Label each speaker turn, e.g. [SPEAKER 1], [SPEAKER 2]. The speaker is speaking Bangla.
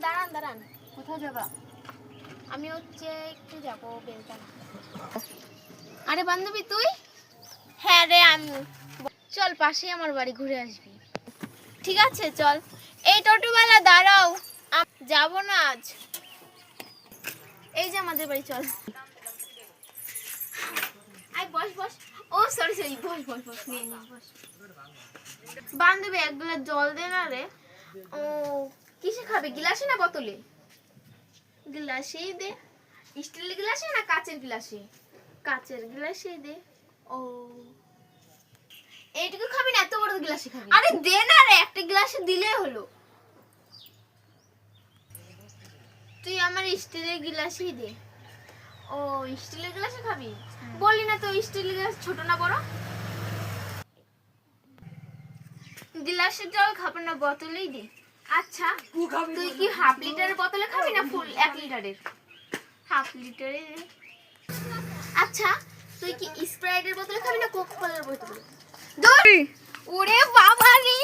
[SPEAKER 1] দাঁড়ান দাঁড়ান,
[SPEAKER 2] কোথায় যাবা?
[SPEAKER 1] আমি হচ্ছে একটু যাবো বেলতলা। আরে বান্ধবী তুই? হ্যাঁ রে আমি। চল পাশেই আমার বাড়ি, ঘুরে আসবি। ঠিক আছে চল। এই টোটোওয়ালা দাঁড়াও, যাবো না আজ। এই যে আমাদের বাড়ি, চল। আয় বস বস। ও সরি সরি, বস বস বস, নিয়ে নিস বস। বান্ধবী এক গ্লাস জল দে না রে। ও কিসে খাবে, গ্লাসে না বোতলে? গ্লাসেই দে। স্টিলের গ্লাসে না কাচের গ্লাসে? কাচের গ্লাসেই দে। ও এইটুকু খাবি না, এত বড় গ্লাসে খাবি? আরে দে না রে, একটা গ্লাসে দিলেই হলো। তুই আমার স্টিলের গ্লাসেই দে। ও স্টিলের গ্লাসে খাবি? বলি না তো স্টিলের গ্লাস ছোট না বড়? গ্লাসের জল খাবে না, বোতলেই দে। আচ্ছা তুই কি হাফ লিটারের বোতলে খাবি না ফুল 1 লিটারের? হাফ লিটারে দে। আচ্ছা তুই কি স্প্রাইটের বোতলে খাবি না কোকা কোলার বোতলে? ওরে বাবা রে।